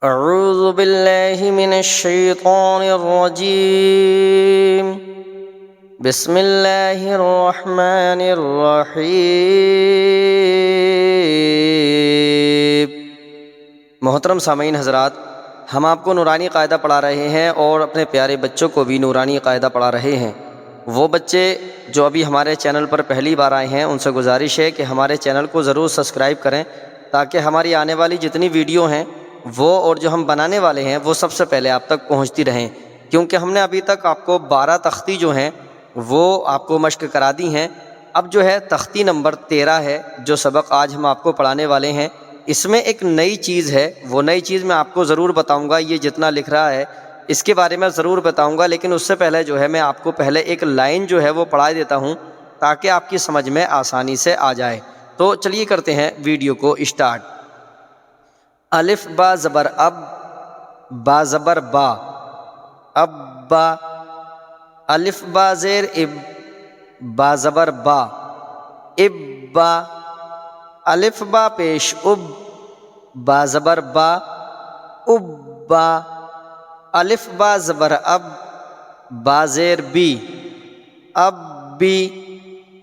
اعوذ باللہ من الشیطان الرجیم بسم اللہ الرحمن الرحیم۔ محترم سامعین حضرات، ہم آپ کو نورانی قاعدہ پڑھا رہے ہیں اور اپنے پیارے بچوں کو بھی نورانی قاعدہ پڑھا رہے ہیں۔ وہ بچے جو ابھی ہمارے چینل پر پہلی بار آئے ہیں ان سے گزارش ہے کہ ہمارے چینل کو ضرور سبسکرائب کریں تاکہ ہماری آنے والی جتنی ویڈیو ہیں وہ اور جو ہم بنانے والے ہیں وہ سب سے پہلے آپ تک پہنچتی رہیں، کیونکہ ہم نے ابھی تک آپ کو 12 تختی جو ہیں وہ آپ کو مشق کرا دی ہیں۔ اب جو ہے تختی نمبر 13 ہے جو سبق آج ہم آپ کو پڑھانے والے ہیں۔ اس میں ایک نئی چیز ہے، وہ نئی چیز میں آپ کو ضرور بتاؤں گا۔ یہ جتنا لکھ رہا ہے اس کے بارے میں ضرور بتاؤں گا، لیکن اس سے پہلے جو ہے میں آپ کو پہلے ایک لائن جو ہے وہ پڑھا دیتا ہوں تاکہ آپ کی سمجھ میں آسانی سے آ جائے۔ تو چلیے کرتے ہیں ویڈیو کو اسٹارٹ۔ الف با زبر اب، با زبر با، اب با، الف با زیر اب، با زبر با، اب با، الف با پیش اب، با زبر با، اب با، الف با زبر اب، با زیر بی، اب بی،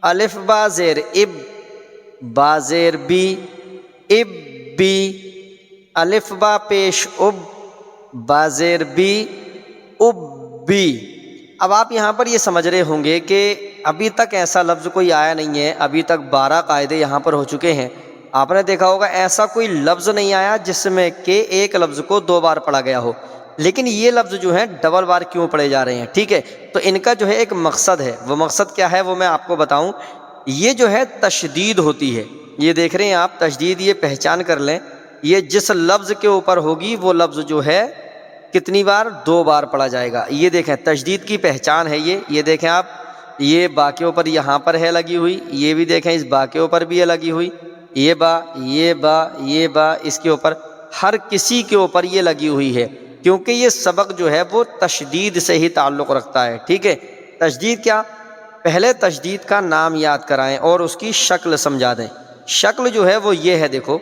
الف با زیر اب، با زیر بی، اب بی، الف با پیش اب، با زیر بی، اب بی۔ اب آپ یہاں پر یہ سمجھ رہے ہوں گے کہ ابھی تک ایسا لفظ کوئی آیا نہیں ہے، ابھی تک 12 قاعدے یہاں پر ہو چکے ہیں۔ آپ نے دیکھا ہوگا ایسا کوئی لفظ نہیں آیا جس میں کہ ایک لفظ کو 2 بار پڑھا گیا ہو، لیکن یہ لفظ جو ہیں ڈبل بار کیوں پڑھے جا رہے ہیں؟ ٹھیک ہے، تو ان کا جو ہے ایک مقصد ہے، وہ مقصد کیا ہے وہ میں آپ کو بتاؤں۔ یہ جو ہے تشدید ہوتی ہے، یہ دیکھ رہے ہیں آپ تشدید، یہ پہچان کر لیں، یہ جس لفظ کے اوپر ہوگی وہ لفظ جو ہے کتنی بار؟ 2 بار پڑھا جائے گا۔ یہ دیکھیں تشدید کی پہچان ہے یہ دیکھیں آپ، یہ با کے اوپر یہاں پر ہے لگی ہوئی، یہ بھی دیکھیں اس با کے اوپر بھی ہے لگی ہوئی، یہ با، یہ با، یہ با، اس کے اوپر ہر کسی کے اوپر یہ لگی ہوئی ہے، کیونکہ یہ سبق جو ہے وہ تشدید سے ہی تعلق رکھتا ہے۔ ٹھیک ہے، تشدید کیا؟ پہلے تشدید کا نام یاد کرائیں اور اس کی شکل سمجھا دیں۔ شکل جو ہے وہ یہ ہے، دیکھو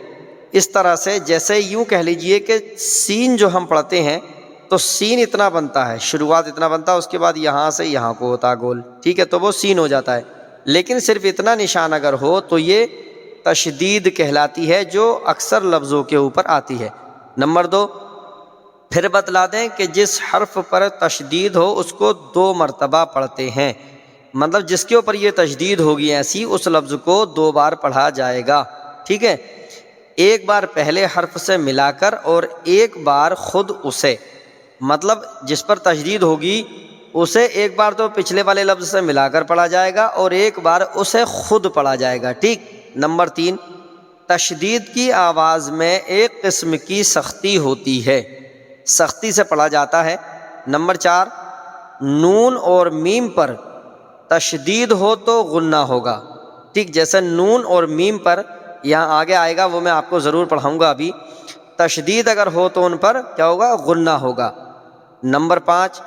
اس طرح سے، جیسے یوں کہہ لیجئے کہ سین جو ہم پڑھتے ہیں تو سین اتنا بنتا ہے، شروعات اتنا بنتا ہے، اس کے بعد یہاں سے یہاں کو ہوتا گول، ٹھیک ہے، تو وہ سین ہو جاتا ہے۔ لیکن صرف اتنا نشان اگر ہو تو یہ تشدید کہلاتی ہے، جو اکثر لفظوں کے اوپر آتی ہے۔ نمبر 2، پھر بتلا دیں کہ جس حرف پر تشدید ہو اس کو 2 مرتبہ پڑھتے ہیں، مطلب جس کے اوپر یہ تشدید ہوگی ایسی، اس لفظ کو 2 بار پڑھا جائے گا۔ ٹھیک ہے، ایک بار پہلے حرف سے ملا کر اور ایک بار خود اسے، مطلب جس پر تشدید ہوگی اسے ایک بار تو پچھلے والے لفظ سے ملا کر پڑھا جائے گا اور ایک بار اسے خود پڑھا جائے گا۔ ٹھیک۔ نمبر 3، تشدید کی آواز میں ایک قسم کی سختی ہوتی ہے، سختی سے پڑھا جاتا ہے۔ نمبر 4، نون اور میم پر تشدید ہو تو غنہ ہوگا۔ ٹھیک، جیسے نون اور میم پر یہاں آگے آئے گا، وہ میں آپ کو ضرور پڑھاؤں گا ابھی، تشدید اگر ہو تو ان پر کیا ہوگا؟ غنہ ہوگا۔ نمبر 5،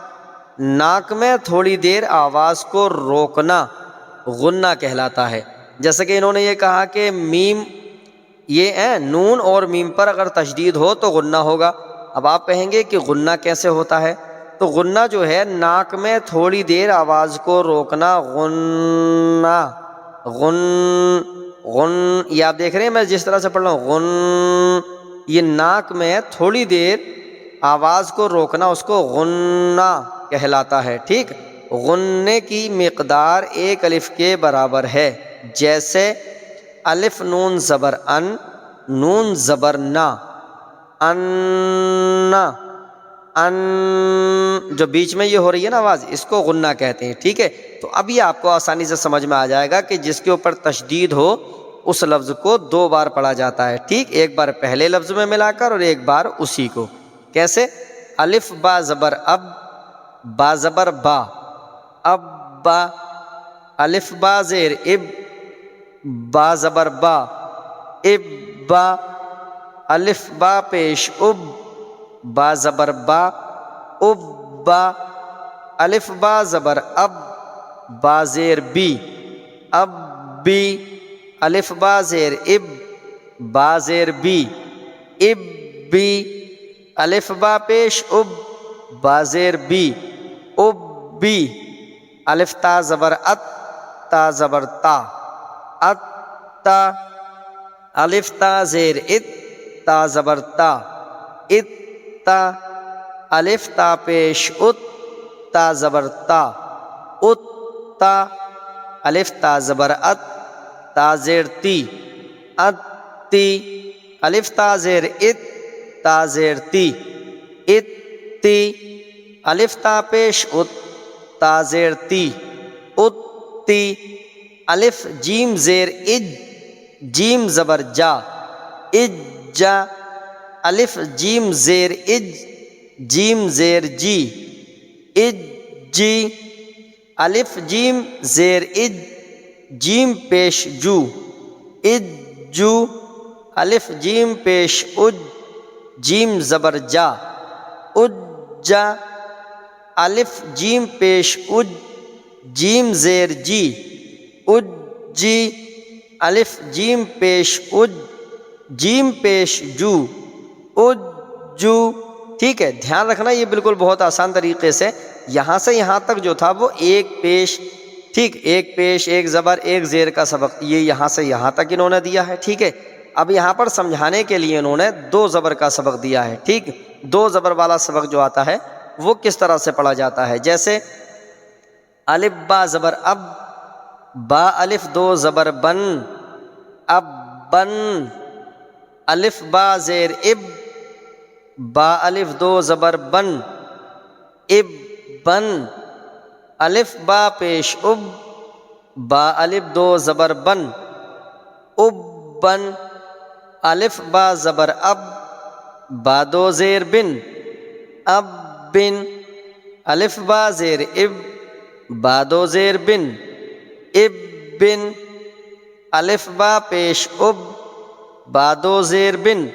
ناک میں تھوڑی دیر آواز کو روکنا غنہ کہلاتا ہے۔ جیسے کہ انہوں نے یہ کہا کہ میم، یہ نون اور میم پر اگر تشدید ہو تو غنہ ہوگا۔ اب آپ کہیں گے کہ غنہ کیسے ہوتا ہے؟ تو غنہ جو ہے ناک میں تھوڑی دیر آواز کو روکنا، غنہ، غن، غن، یہ آپ دیکھ رہے ہیں میں جس طرح سے پڑھ رہا ہوں، غن، یہ ناک میں تھوڑی دیر آواز کو روکنا، اس کو غنہ کہلاتا ہے۔ ٹھیک، غنے کی مقدار 1 الف کے برابر ہے، جیسے الف نون زبر ان، نون زبر نا، ان، ان، جو بیچ میں یہ ہو رہی ہے نا آواز، اس کو غنہ کہتے ہیں۔ ٹھیک ہے، تو اب یہ آپ کو آسانی سے سمجھ میں آ جائے گا کہ جس کے اوپر تشدید ہو اس لفظ کو 2 بار پڑھا جاتا ہے۔ ٹھیک، ایک بار پہلے لفظ میں ملا کر اور ایک بار اسی کو۔ کیسے؟ الف با زبر اب، با زبر با، اب با، الف با زیر اب، با زبر با، اب با، الف با پیش اب، با زبر با، اب با، الف با زبر اب، با زیر بی، اب بی، الف با زیر اب، با زیر بی، اب بی، الف با پیش اب، با زیر بی، اب بی، الف تا زبر ات، تا زبر تا، ات تا، الف تا زیر ات، تا زبر تا، ات تا، الف تا پیش ات، تا زبر تا، ات تا، الف تا زبر ات، تا زیر تی، ات تی، الف تا زیر ات، تا زیر تی، ات تی، الف تا پیش ات، تا زیر تی، ات تی، الف جیم زیر اج، جیم زبر جا، اج جا، الف جیم زیر اج، جیم زیر جی، اج جی، الف جیم زیر اج، جیم پیش جو، اج جو، الف جیم پیش اج، جیم زبر جا، اج جا، الف جیم پیش اج، جیم زیر جی، اج جی، الف جیم پیش اج، جیم پیش جو، اج جو۔ ٹھیک ہے، دھیان رکھنا یہ بالکل بہت آسان طریقے سے یہاں سے یہاں تک جو تھا وہ ایک پیش، ٹھیک، ایک پیش ایک زبر ایک زیر کا سبق یہ یہاں سے یہاں تک انہوں نے دیا ہے۔ ٹھیک ہے، اب یہاں پر سمجھانے کے لیے انہوں نے دو زبر کا سبق دیا ہے۔ ٹھیک، دو زبر والا سبق جو آتا ہے وہ کس طرح سے پڑھا جاتا ہے، جیسے الف با زبر اب، با الف دو زبر بن، اب بن، الف با زیر اب، با الف دو زبر بن، اب بن، الف با پیش اب، با الف دو زبر بن، اب بن، الف با زبر اب، با دو زیر بن، اب بن، الف با زیر اب، با دو زیر بن، اب بن، الف با پیش اب، با دو زیر بن،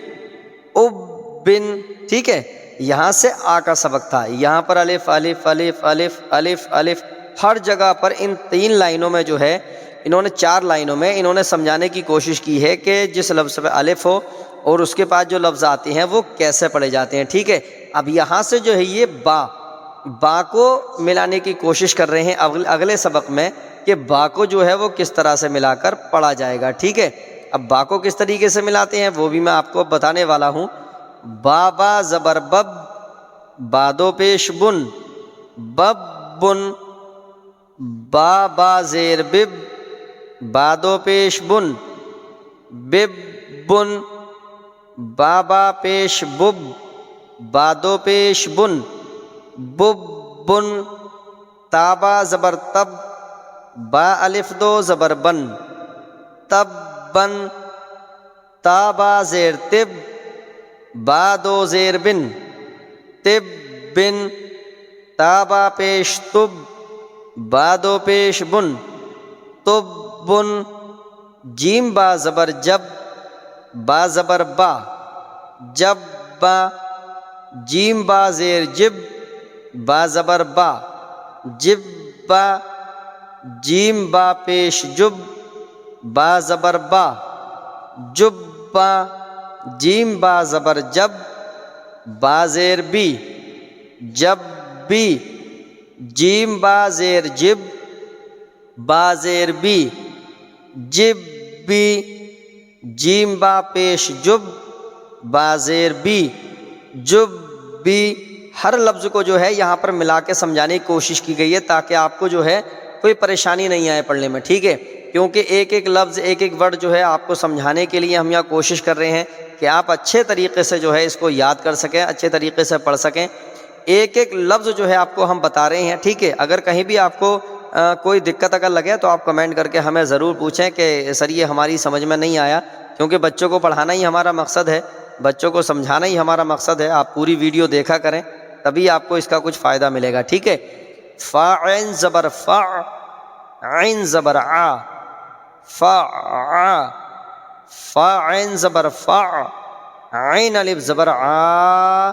اب بن۔ ٹھیک ہے، یہاں سے آ کا سبق تھا، یہاں پر الف الف الف الف الف الف، ہر جگہ پر ان تین لائنوں میں جو ہے انہوں نے چار لائنوں میں انہوں نے سمجھانے کی کوشش کی ہے کہ جس لفظ پہ الف ہو اور اس کے بعد جو لفظ آتے ہیں وہ کیسے پڑھے جاتے ہیں۔ ٹھیک ہے، اب یہاں سے جو ہے یہ با کو ملانے کی کوشش کر رہے ہیں اگلے سبق میں کہ با کو جو ہے وہ کس طرح سے ملا کر پڑھا جائے گا۔ ٹھیک ہے، اب با کو کس طریقے سے ملاتے ہیں وہ بھی میں آپ کو بتانے والا ہوں۔ با با زبر بب، با دو پیش بن، بب بن، با با زیر بب، با دو پیش بن، بب بن، با با پیش بب، با دو پیش بن، بب بن، تا با زبر تب، با الف دو زبر بن، تب بن، تا با زیر تب، با دو زیر بن، تب بن، تا با پیش تب، با دو پیش بن، تب بن، جیم با زبر جب، با زبر با، جب با، جیم با زیر جب، با زبر با، جب با، جیم با پیش جب، با زبر با، جب با، جیم با زبر جب، با زیر بی، جب بی، جیم با زیر جب، با زیر بی، جب بی، جیم با پیش جب، با زیر بی، جب بی۔ ہر لفظ کو جو ہے یہاں پر ملا کے سمجھانے کی کوشش کی گئی ہے تاکہ آپ کو جو ہے کوئی پریشانی نہیں آئے پڑھنے میں۔ ٹھیک ہے، کیونکہ ایک ایک لفظ ایک ایک ورڈ جو ہے آپ کو سمجھانے کے لیے ہم یہاں کوشش کر رہے ہیں کہ آپ اچھے طریقے سے جو ہے اس کو یاد کر سکیں، اچھے طریقے سے پڑھ سکیں۔ ایک ایک لفظ جو ہے آپ کو ہم بتا رہے ہیں۔ ٹھیک ہے، اگر کہیں بھی آپ کو کوئی دقت اگر لگے تو آپ کمنٹ کر کے ہمیں ضرور پوچھیں کہ سر یہ ہماری سمجھ میں نہیں آیا، کیونکہ بچوں کو پڑھانا ہی ہمارا مقصد ہے، بچوں کو سمجھانا ہی ہمارا مقصد ہے۔ آپ پوری ویڈیو دیکھا کریں تبھی آپ کو اس کا کچھ فائدہ ملے گا۔ ٹھیک ہے، فا عین زبر فا، عین زبر آ، فا آ، فا عین زبر فا، عین الف زبر آ،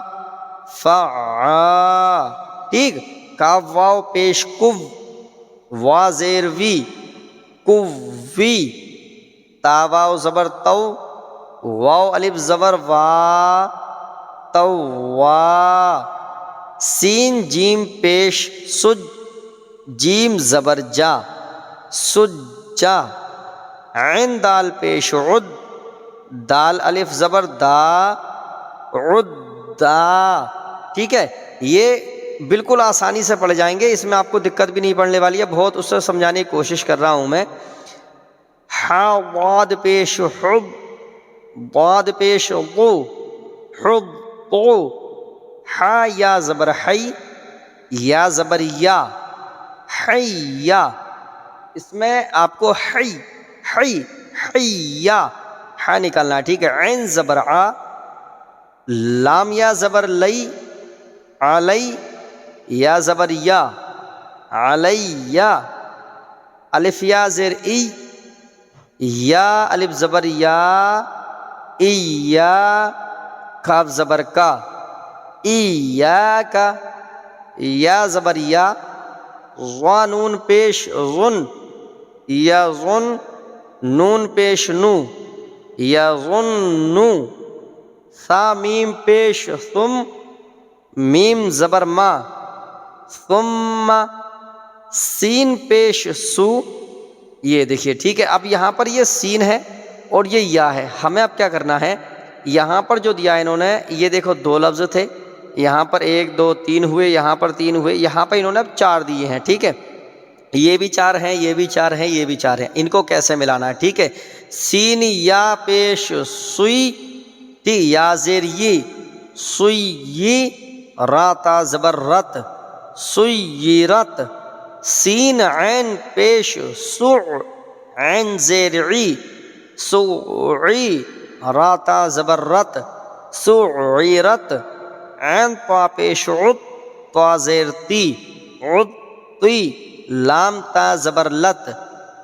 فا آ۔ ٹھیک، کاف واو پیش کف، وا زیر وی، کوی، تا واو زبر تو، واو الف زبر وا، توا، سین جیم پیش سج، جیم زبر جا، سجا، عین دال پیش عد، دال الف زبر دا، عدا. ٹھیک ہے، یہ بالکل آسانی سے پڑھ جائیں گے، اس میں آپ کو دقت بھی نہیں پڑنے والی ہے، بہت اس سے سمجھانے کی کوشش کر رہا ہوں میں. ہا واد پیش حب، واد پیش غو، حب غو، ہا یا زبر حی، یا زبر یا، حیا. اس میں آپ کو حی حی حیا ہا نکالنا ہے. ٹھیک ہے، عین زبر آ، لام یا زبر لئی، علی، یا زبر یا، علیہ، الف یا زیر ای، یا الف زبر یا، ایا، کاف زبر کا، ایاکا، یا زبر یا، غا نون پیش غن، یا غن، نون پیش نو، یا غنو، ثا میم پیش ثم، میم زبر ما، ثم، سین پیش سو. یہ دیکھیے ٹھیک ہے، اب یہاں پر یہ سین ہے اور یہ یا ہے. ہمیں اب کیا کرنا ہے، یہاں پر جو دیا انہوں نے، یہ دیکھو دو لفظ تھے، یہاں پر 1 2 3 ہوئے، یہاں پر 3 ہوئے، یہاں پر انہوں نے اب 4 دیے ہیں. ٹھیک ہے، یہ بھی 4 ہیں، یہ بھی 4 ہیں، یہ بھی 4 ہیں. ان کو کیسے ملانا ہے؟ ٹھیک ہے، سین یا پیش سوئی، ٹھیک، یا زیر یہ، سوئی، را تا زبر رت، سیرت، سین عین پیش سع، عین زیر عی، سعی، را تا زبر رت، سعیرت، عین طا پیش عط، طا زیر تی، عطی، لام تا زبر لت،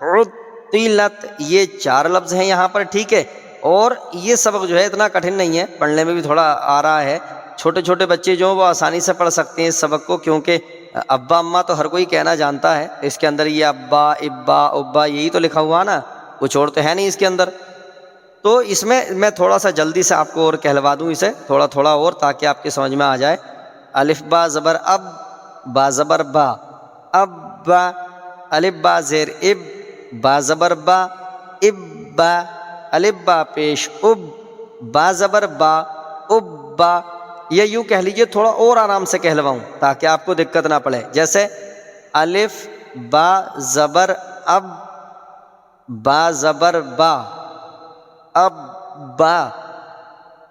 عطلت. یہ 4 لفظ ہیں یہاں پر. ٹھیک ہے، اور یہ سبق جو ہے اتنا کٹھن نہیں ہے، پڑھنے میں بھی تھوڑا آ رہا ہے. چھوٹے چھوٹے بچے جو وہ آسانی سے پڑھ سکتے ہیں اس سبق کو، کیونکہ ابا اماں تو ہر کوئی کہنا جانتا ہے. اس کے اندر یہ ابا ابا ابا یہی تو لکھا ہوا نا، کچھ اور تو ہے نہیں اس کے اندر. تو اس میں تھوڑا سا جلدی سے آپ کو اور کہلوا دوں اسے تھوڑا تھوڑا اور، تاکہ آپ کے سمجھ میں آ جائے. الف با زبر اب، با زبر با، اب با، الف با زیر اب، با زبر با، اب با، الف با پیش اب، با زبر با، اب با. یہ یوں کہہ لیجئے، تھوڑا اور آرام سے کہلواؤں تاکہ آپ کو دقت نہ پڑے. جیسے الف با زبر اب، با زبر با، اب با،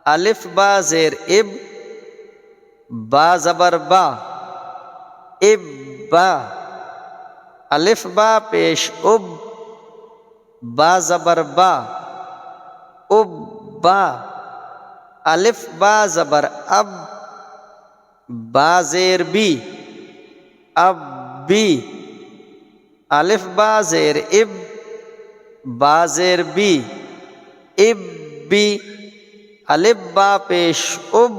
الف با زیر اب، با زبر با، اب با، الف با پیش اب، با زبر با، اب با، الف با زبر اب، با زیر بی، اب بی، الف با زیر اب، با زیر بی، اب بی، الف با پیش اب،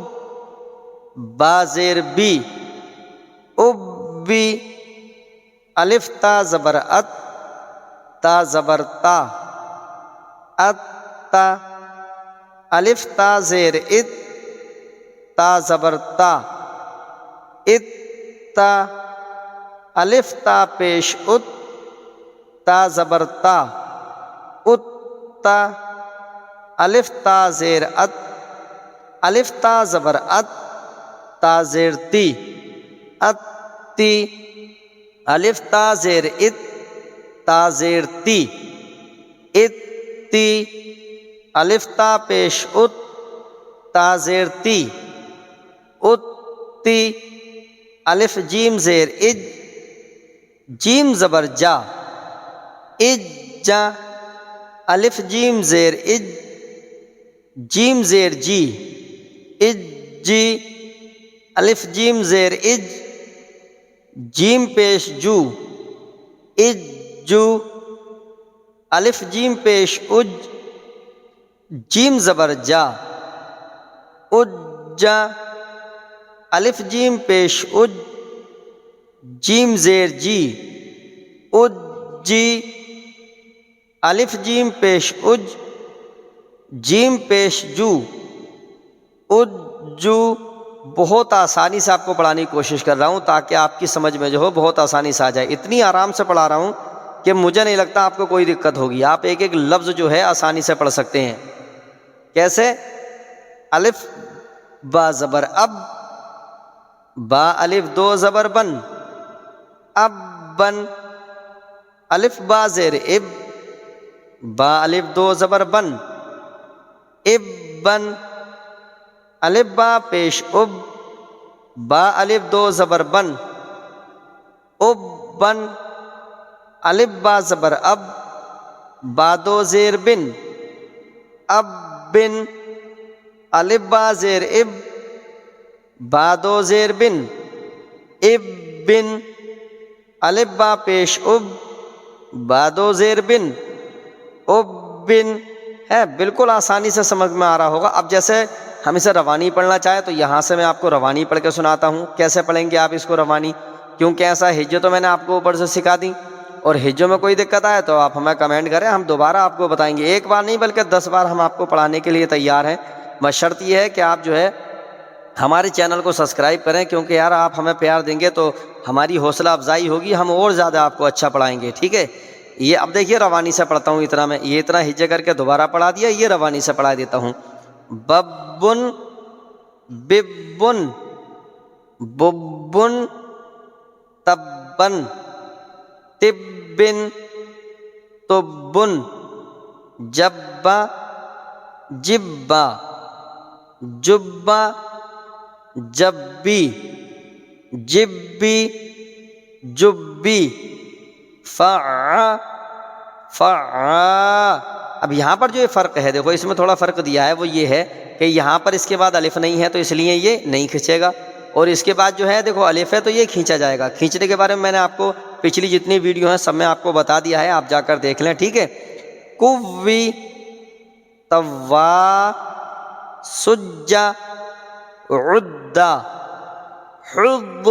با زیر بی، اب بی، الف تا زبر ات، تا زبر تا، ات تا، الف تا زیر ات، تا زبر تا، ات تا، الف تا پیش ات، تا زبر تا، ات تا، الف تا زیر ات، الف تا زبر ات، تا زیر تی، ات تی، الف تا زیر ات، تا زیر تی، ات تی، الف تا پیش ات، تا زیر تی، ات تی، الف جیم زیر اج، جیم زبر جا، اج جا، الف جیم زیر اج، جیم زیر جی، اج جی، الف جیم زیر اج، جیم پیش جو، اج جو، الف جیم پیش اج، جیم زبر جا، اج جا، الف جیم پیش اج، جیم زیر جی، اج جی، الف جیم پیش اج، جیم پیش جو، اج جو بہت آسانی سے آپ کو پڑھانے کی کوشش کر رہا ہوں تاکہ آپ کی سمجھ میں جو ہو بہت آسانی سے آ جائے. اتنی آرام سے پڑھا رہا ہوں کہ مجھے نہیں لگتا آپ کو کوئی دقت ہوگی. آپ ایک ایک لفظ جو ہے آسانی سے پڑھ سکتے ہیں. کیسے؟ الف با زبر اب، با الف دو زبر بن، اب بن. الف با زیر اب، با الف دو زبر بن، اب بن. الف با پیش اب، با الف دو زبر بن، اب بن. الف با زبر اب، با دو زیر بن، اب بن. الف با زیر اب، با دو زیر بن، اب بن. الف با پیش اب، با دو زیر بن، اب بن. ہے بالکل آسانی سے سمجھ میں آ رہا ہوگا. اب جیسے ہم اسے روانی پڑھنا چاہیں تو یہاں سے میں آپ کو روانی پڑھ کے سناتا ہوں. کیسے پڑھیں گے آپ اس کو روانی؟ کیونکہ ایسا ہجو تو میں نے آپ کو اوپر سے سکھا دی، اور ہجو میں کوئی دقت آئے تو آپ ہمیں کمنٹ کریں، ہم دوبارہ آپ کو بتائیں گے. ایک بار نہیں بلکہ 10 بار ہم آپ کو پڑھانے کے لیے تیار ہیں. بس شرط یہ ہے کہ آپ جو ہے ہمارے چینل کو سبسکرائب کریں، کیونکہ یار آپ ہمیں پیار دیں گے تو ہماری حوصلہ افزائی ہوگی، ہم اور زیادہ آپ کو اچھا پڑھائیں گے. ٹھیک ہے؟ یہ اب دیکھیے روانی سے پڑھتا ہوں. اتنا میں یہ اتنا ہجے کر کے دوبارہ پڑھا دیا، یہ روانی سے پڑھا دیتا ہوں. ببن ببن، ببن تبن، تبن تبن. جبا جبا، جبا جبی، جبی جبی. فع فع. اب یہاں پر جو یہ فرق ہے، دیکھو اس میں تھوڑا فرق دیا ہے، وہ یہ ہے کہ یہاں پر اس کے بعد الف نہیں ہے تو اس لیے یہ نہیں کھنچے گا، اور اس کے بعد جو ہے دیکھو الف ہے تو یہ کھینچا جائے گا. کھینچنے کے بارے میں نے آپ کو پچھلی جتنی ویڈیو ہیں سب میں آپ کو بتا دیا ہے، آپ جا کر دیکھ لیں. ٹھیک ہے؟ کوی طوا سجا عدا حض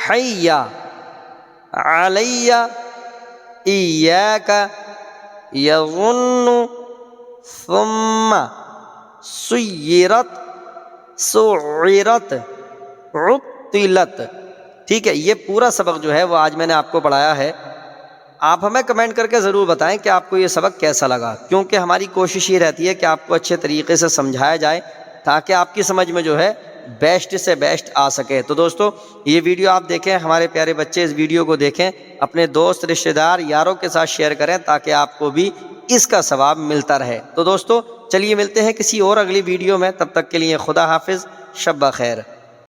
حیا علی ایاک یظن ثم سیرت سعرت عطلت. ٹھیک ہے؟ یہ پورا سبق جو ہے وہ آج میں نے آپ کو پڑھایا ہے. آپ ہمیں کمنٹ کر کے ضرور بتائیں کہ آپ کو یہ سبق کیسا لگا، کیونکہ ہماری کوشش یہ رہتی ہے کہ آپ کو اچھے طریقے سے سمجھایا جائے تاکہ آپ کی سمجھ میں جو ہے بیسٹ سے بیسٹ آ سکے. تو دوستو یہ ویڈیو آپ دیکھیں، ہمارے پیارے بچے اس ویڈیو کو دیکھیں، اپنے دوست رشتہ دار یاروں کے ساتھ شیئر کریں تاکہ آپ کو بھی اس کا ثواب ملتا رہے. تو دوستو چلیے ملتے ہیں کسی اور اگلی ویڈیو میں، تب تک کے لیے خدا حافظ، شب بخیر.